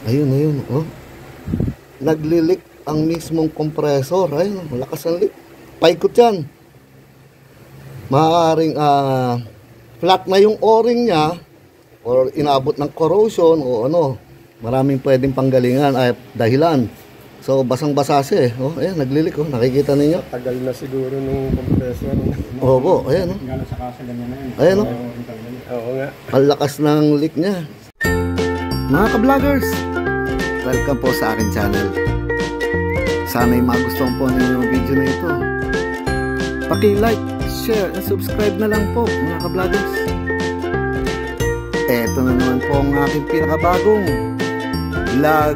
Ayun, oh. Naglilik ang mismong compressor. Ayun, malakas ang leak. Paikot yan. Maaaring flat na yung o-ring niya or inabot ng corrosion o ano. Maraming pwedeng panggalingan ay dahilan. So basang-basa siya eh. Oh, ayan, naglilik oh. Nakikita ninyo? Tagal na siguro nung compressor. Opo, ayan oh. Gano'n sa kasa ganyan na yun. Ayan oh. Oo nga. Ang lakas ng leak niya. Mga ka-vloggers, welcome po sa akin channel. Sana'y magustuhan po ninyo yung video na ito. Paki-like, share, and subscribe na lang po mga ka-vloggers. Eto na naman po ang aking pinakabagong vlog.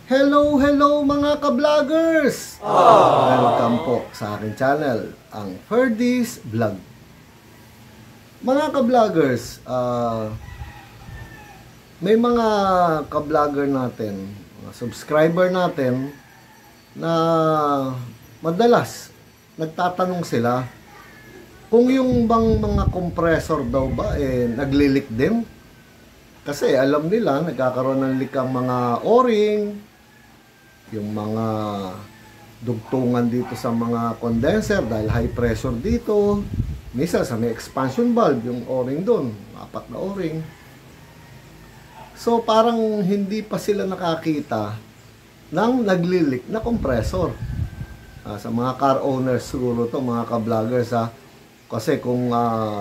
Hello mga ka-vloggers! Welcome po sa aking channel, ang Ferdy's Vlog. Mga ka-vloggers, may mga ka-vlogger natin, mga subscriber natin na madalas nagtatanong sila kung yung bang mga compressor daw ba naglilik din. Kasi alam nila nagkakaroon ng leak ang mga o-ring, yung mga dugtungan dito sa mga condenser dahil high pressure dito. Minsan sa may expansion valve yung o-ring doon, 4 na o-ring. So parang hindi pa sila nakakita ng naglilik na compressor. Sa mga car owners siguro to, mga ka-vloggers ha. Kasi kung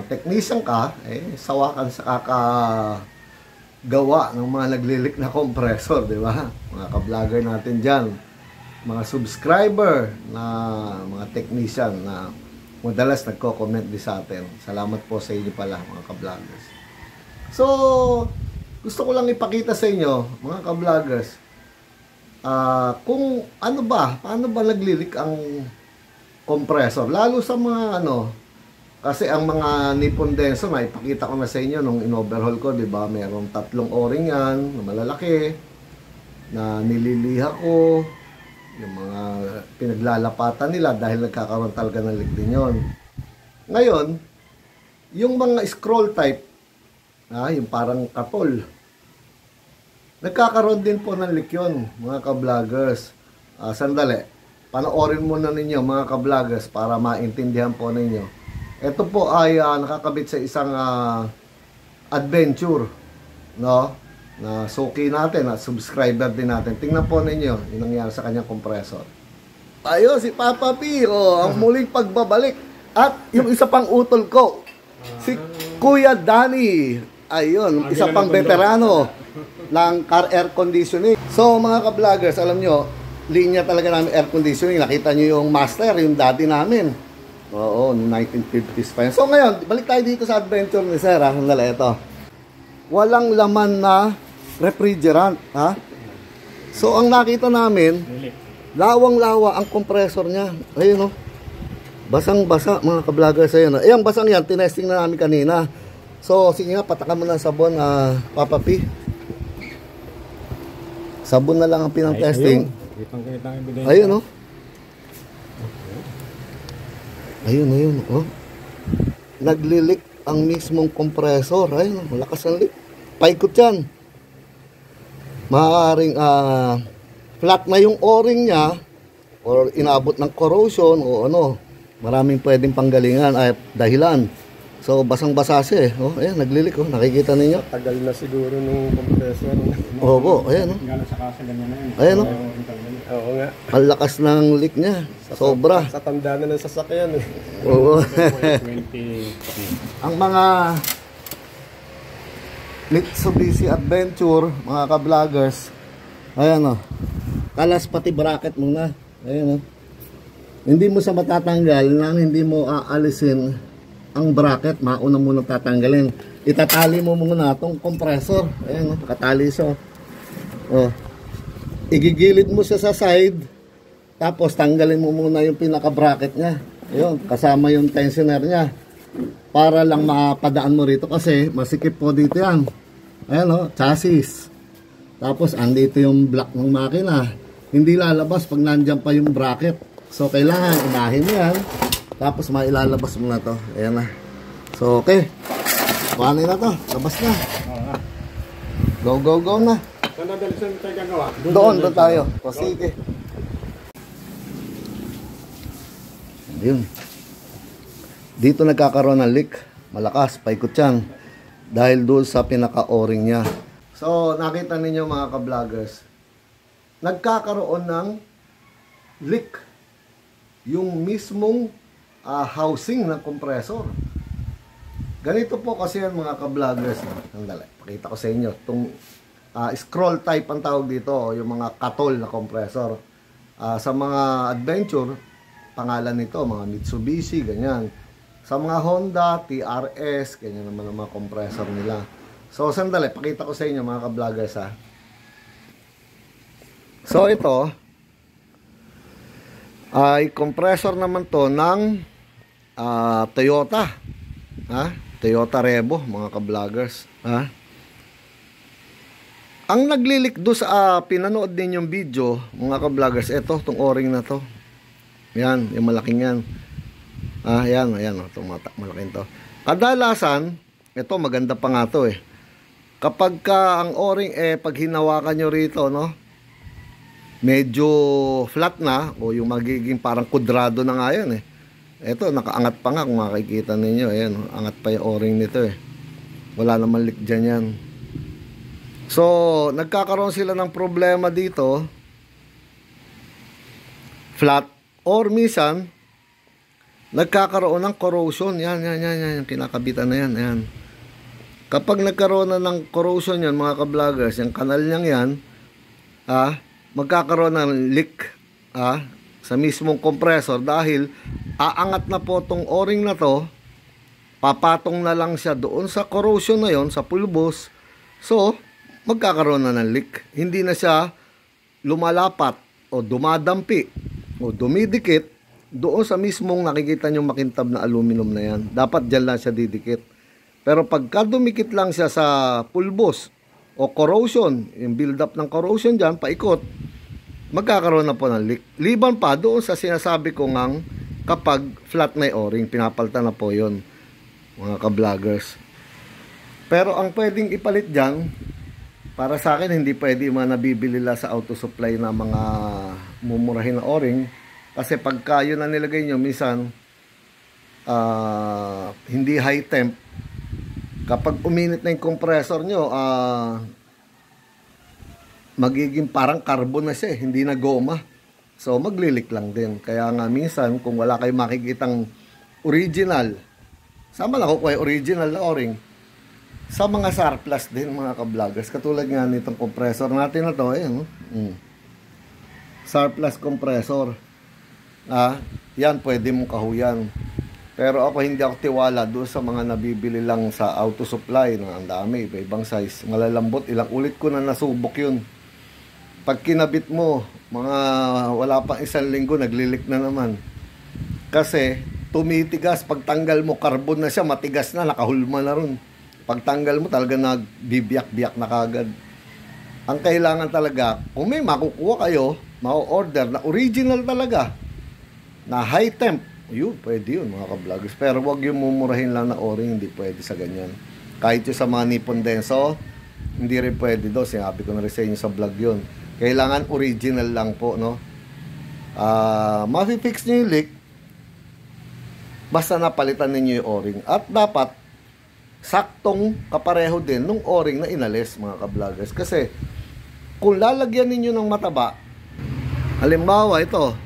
technician ka, sawakan sa kakagawa ng mga naglilik na compressor, di ba? Mga ka-vlogger natin dyan, mga subscriber na mga technician na madalas nagko-comment din sa atin. Salamat po sa inyo pala mga ka-vloggers. So, gusto ko lang ipakita sa inyo mga ka-vloggers kung ano ba, paano ba naglilik ang compressor. Lalo sa mga kasi ang mga Nippon Denso na ipakita ko na sa inyo nung in-overhaul ko, di ba? Merong 3 o-ring yan na malalaki na nililiha ko. Yung mga pinaglalapatan nila dahil nagkakaroon talaga ng leak din yun. Ngayon, yung mga scroll type, yung parang katol, nagkakaroon din po ng leak yun, mga ka-vloggers. Sandali, panoorin muna ninyo mga ka-vloggers para maintindihan po ninyo. Ito po ay nakakabit sa isang adventure, no? Na suki natin at subscriber din natin. Tingnan po ninyo yung nangyari sa kanyang compressor. Tayo si Papa P, ang muling pagbabalik. At yung isa pang utol ko, si Kuya Danny. Ayun, isa pang veterano ng car air conditioning. So mga ka-vloggers, alam nyo, linya talaga namin air conditioning. Nakita nyo yung master, yung daddy namin. Oo, 1950s pa yun. So ngayon, balik tayo dito sa adventure ni Sir. Sandali, ito. Walang laman na refrigerant, ha? So ang nakita namin, lawang-lawa ang compressor niya. Ayun, basang-basa mga ka-vloggers. Ayun, ayun, basang yan, tinesting na namin kanina. So sige nga, patakan mo na sabon, Papa P. Sabon na lang ang pinang-testing. Ayun, Ayun, oh. Naglilik ang mismong compressor. Ayun, malakas ang leak. Paikot yan. Maaaring flat na yung o-ring niya or inabot ng corrosion o ano. Maraming pwedeng panggalingan ay dahilan. So basang-basa siya eh. Oh, ayan, naglilik oh. Nakikita ninyo? Tagal na siguro nung compressor. Opo, ayan oh. Gano'n sa kasa ganyan na yun. Ayan oh. Oo nga. Ang lakas ng leak niya. Sobra. Sa tanda na ng sasakyan eh. Oo. 20. Ang mga Mitsubishi Adventure, mga ka-vloggers, ayan o, kalas pati bracket muna. Ayan o, hindi mo sa matatanggal nang hindi mo aalisin ang bracket, mauna mo nang tatanggalin. Itatali mo muna itong compressor. Ayan o, katali siya o. Igigilid mo siya sa side, tapos tanggalin mo muna yung pinaka-bracket niya. Ayun, kasama yung tensioner niya. Para lang mapadaan mo rito kasi masikip po dito yan. Ayan o, chassis. Tapos andito yung block ng makina. Hindi lalabas pag nandyan pa yung bracket. So kailangan unahin mo yan. Tapos mailalabas mo na to. Ayan na. So okay. Kuhanin na to. Labas na. Go, go, go na. Saan tayo gagawa? Doon tayo. O sige. Yun. Dito nagkakaroon ng leak. Malakas, paikot yan. Dahil doon sa pinaka-o-ring niya. So, nakita ninyo mga ka-vloggers. Nagkakaroon ng leak. Yung mismong housing ng compressor. Ganito po kasi yan mga ka-vloggers. Sandali, pakita ko sa inyo. Itong scroll type ang tawag dito. Yung mga katol na compressor. Sa mga adventure, pangalan nito, mga Mitsubishi, ganyan. Sa mga Honda, TRS, ganyan naman ang mga compressor nila. So, sandali, pakita ko sa inyo mga ka-vloggers ha. So, ito ay compressor naman to ng Toyota. Toyota Revo, mga ka-vloggers. Ang naglilik do sa pinanood ninyong video, mga ka-vloggers, ito, itong o-ring na to. Yan, yung malaking yan. Yan, itong malaking to. Kadalasan, ito maganda pa nga to kapag ka ang o-ring pag hinawakan nyo rito, no, medyo flat na, o yung magiging parang kudrado na nga yan ito, nakaangat pa nga kung makikita ninyo. Ayan, angat pa yung o-ring nito wala naman leak dyan yan. So, nagkakaroon sila ng problema dito, flat, or minsan nagkakaroon ng corrosion. Yan, kinakabitan na yan. Kapag nagkaroon na ng corrosion yan, mga ka-vloggers, yung kanal niyang yan, magkakaroon ng leak sa mismong compressor dahil aangat na po tong o-ring na to, papatong na lang siya doon sa corrosion na yon, sa pulbos. So, magkakaroon na ng leak. Hindi na siya lumalapat o dumadampi o dumidikit doon sa mismong nakikita nyo makintab na aluminum na yan. Dapat dyan lang siya didikit. Pero pagka dumikit lang siya sa pulbos o corrosion, yung build up ng corrosion dyan, paikot, magkakaroon na po ng leak. Liban pa doon sa sinasabi ko ngang kapag flat na yung o-ring, pinapalitan na po yun, mga ka-vloggers. Pero ang pwedeng ipalit dyan, para sa akin, hindi pwede yung mga nabibili lang sa auto supply na mga mumurahin na o-ring. Kasi pagka yun na nilagay nyo, minsan, hindi high temp. Kapag uminit na yung compressor nyo, magiging parang carbon na siya, hindi na goma. So, maglilik lang din. Kaya nga minsan, kung wala kayong makikitang original, sama lang ko kayo original na o-ring, sa mga surplus din, mga ka-vloggers. Katulad nga nitong compressor natin na to, surplus compressor. Yan, pwede mong kahuyan. Pero ako hindi ako tiwala doon sa mga nabibili lang sa auto supply na ang dami, iba-ibang size, malalambot. Ilang ulit ko na nasubok yun. Pag kinabit mo, mga wala pang isang linggo, naglilik na naman. Kasi tumitigas, pagtanggal mo, carbon na siya, matigas na, nakahulma na ron. Pagtanggal mo, talaga nagbibiyak-biyak na kagad. Ang kailangan talaga, kung may makukuha kayo, ma-order na original talaga, na high temp, yun, pwede yun mga ka-vloggers. Pero wag yung mumurahin lang na o-ring, hindi pwede sa ganyan. Kahit yung sa mga Nippon Denso, hindi rin pwede do. Sinabi ko na rin sa inyo sa vlog yun. Kailangan original lang po, no? Mafi-fix nyo yung leak, basta napalitan ninyo yung o-ring. At dapat, saktong kapareho din nung o-ring na inalis, mga ka-vloggers. Kasi, kung lalagyan ninyo ng mataba, halimbawa ito,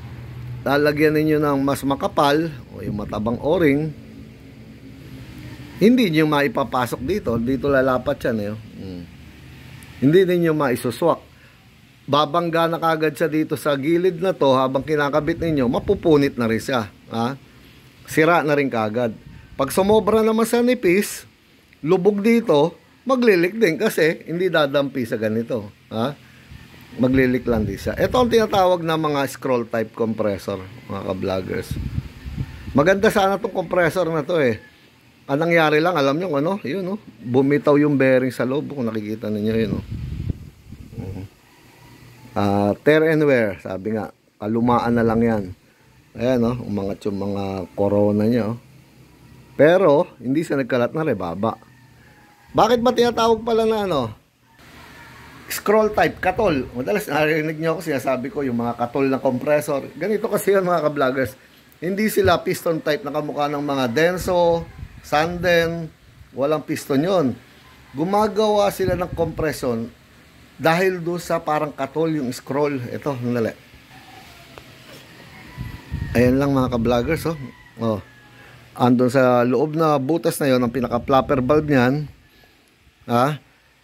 lalagyan ninyo ng mas makapal o yung matabang o-ring, hindi nyo maipapasok dito lalapat yan hindi ninyo maisuswak, babangga na kagad siya dito sa gilid na to. Habang kinakabit ninyo, mapupunit na rin siya, sira na rin kagad. Pag sumobra naman sa nipis, lubog dito, maglilik din kasi hindi dadampi sa ganito, maglilik lang din siya. Ito ang tinatawag na mga scroll type compressor, mga ka-vloggers. Maganda sana itong compressor na to Ang nangyari lang, alam nyo ano, yun bumitaw yung bearing sa loob, kung nakikita ninyo yun tear and wear, sabi nga, kalumaan na lang yan. Ayan umangat yung mga corona nya Pero hindi siya nagkalat na rebaba. Bakit ba tinatawag pala na scroll type, katol. Madalas narinig nyo ako, sinasabi ko, yung mga katol na compressor. Ganito kasi yun mga ka-vloggers. Hindi sila piston type na kamukha ng mga Denso, Sanden, walang piston yun. Gumagawa sila ng compression dahil doon sa parang katol yung scroll. Ito, nandali. Ayan lang mga ka-vloggers, oh. Oh. Andun sa loob na butas na yon ang pinaka-flapper valve niyan. Ha?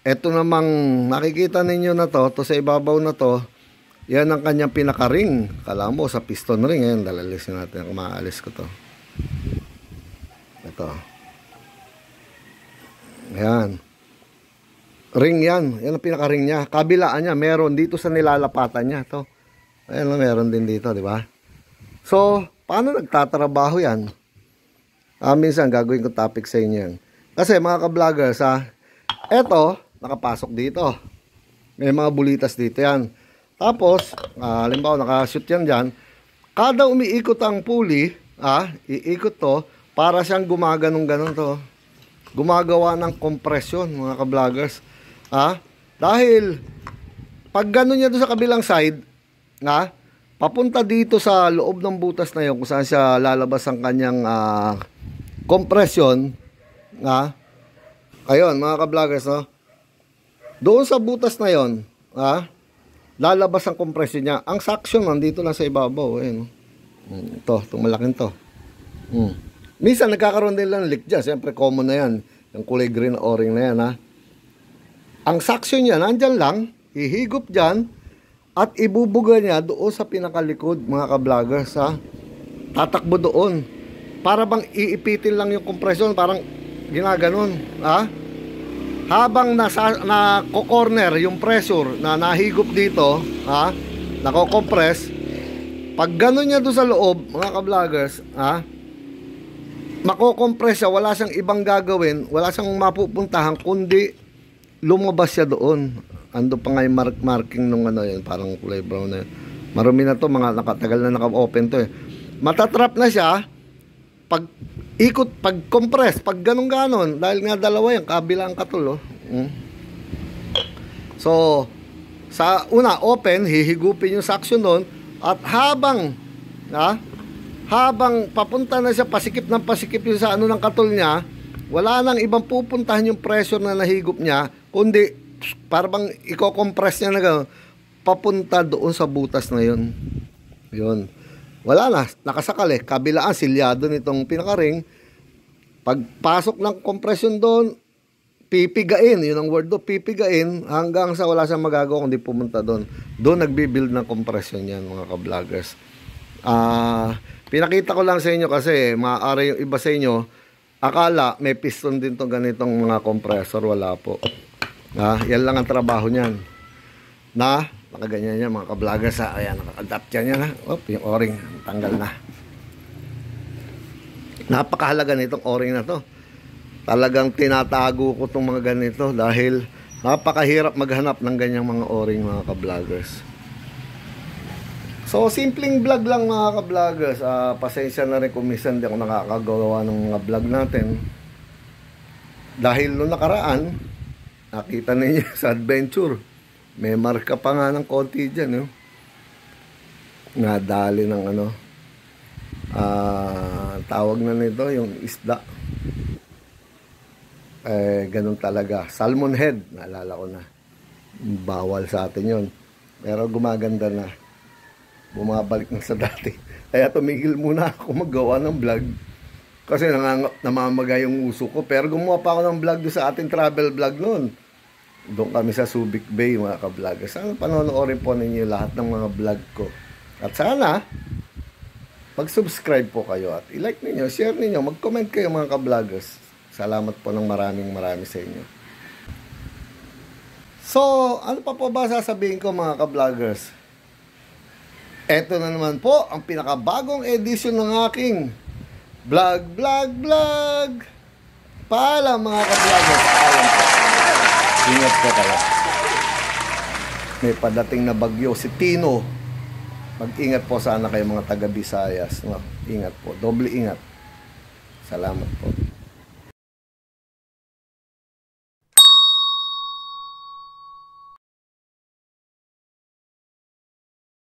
Ito namang nakikita ninyo na to sa ibabaw na to, yan ang kanyang pinaka-ring. Kala mo sa piston ring. Ayan, dalalisin natin. Maalis ko to. Ito. Ayan. Ring yan. Yan ang pinaka-ring niya. Kabilaan niya, meron dito sa nilalapatan niya. To. Ayan, meron din dito, di ba? So, paano nagtatrabaho yan? Minsan, gagawin ko topic sa inyo yan. Kasi mga ka-vloggers, eto, nakapasok dito. May mga bulitas dito yan. Tapos, halimbawa, nakashoot yan dyan. Kada umiikot ang pulley, iikot to, para siyang gumaganong-ganon to. Gumagawa ng compression, mga ka-vloggers. Dahil, pag ganon niya doon sa kabilang side, papunta dito sa loob ng butas na yun, kung saan siya lalabas ang kanyang compression, ayun, mga ka-vloggers, no? Doon sa butas na yon, lalabas ang compression niya. Ang suction nandito lang sa ibabaw, no? Itong malaking to. Minsan nagkakaroon din lang leak dyan. Siyempre common na yan. Yung kulay green na o-ring na yan, Ang suction niya, nandyan lang, hihigop dyan, at ibubuga niya doon sa pinakalikod, mga ka-vloggers, tatakbo doon. Para bang iipitin lang yung compression, parang ginaganon, habang nako-corner yung pressure na nahigop dito, nako-compress, pag gano'n niya doon sa loob, mga ka-vloggers, mako-compress siya, wala siyang ibang gagawin, wala siyang mapupuntahan, kundi lumabas siya doon. Ando pa nga yung marking nung yun, parang kulay brown na yun. Marumi na to, mga nakatagal na naka-open to Matatrap na siya, pag ikot, pag compress, pag ganon-ganon, dahil nga dalawa yan, kabila ang katol, So, sa una, open, hihigupin yung suction doon, at habang papunta na siya, pasikip ng pasikip yung sa ng katol niya, wala nang ibang pupuntahan yung pressure na nahigop niya, kundi, parang i-compress niya na gano'n, papunta doon sa butas na yun. Yun. Wala na, nakasakal kabilaan, silyado nitong pinaka-ring. Pagpasok ng compression doon, pipigain, yun ang word doon, pipigain, hanggang sa wala siyang magagawa kundi pumunta doon. Doon nagbibuild ng compression yan, mga ka-vloggers. Pinakita ko lang sa inyo kasi, maaari yung iba sa inyo, akala may piston din to ganitong mga compressor, wala po. Yan lang ang trabaho niyan. Nakaganyan yan mga ka-vloggers. Ayan, naka-adapt yan. Yung o-ring, tanggal na. Napakahalaga nitong o-ring na to. Talagang tinatago ko itong mga ganito dahil napakahirap maghanap ng ganyang mga o-ring, mga ka-vloggers. So, simpleng vlog lang mga ka-vloggers. Pasensya na rin kung minsan di ako nakakagawa ng mga vlog natin. Dahil noong nakaraan, nakita ninyo sa adventure, may marka pa nga ng konti dyan, nadali ng tawag na nito, yung isda. Ganun talaga. Salmon head, naalala ko na. Bawal sa atin yun. Pero gumaganda na. Bumabalik na sa dati. Kaya tumigil muna ako magawa ng vlog. Kasi namamaga yung uso ko. Pero gumawa pa ako ng vlog doon sa ating travel vlog noon. Doon kami sa Subic Bay, mga ka-vloggers. Sana panonoorin po ninyo lahat ng mga vlog ko. At sana, mag-subscribe po kayo at i-like ninyo, share ninyo, mag-comment kayo mga ka-vloggers. Salamat po ng maraming sa inyo. So, ano pa po ba sasabihin ko mga ka-vloggers? Eto na naman po ang pinakabagong edition ng aking vlog. Paalam mga ka-vloggers. Paalam po. Ingat po talaga. May padating na bagyo si Tino. Mag-ingat po sana kayo mga taga-Visayas. Ingat po. Doble ingat. Salamat po.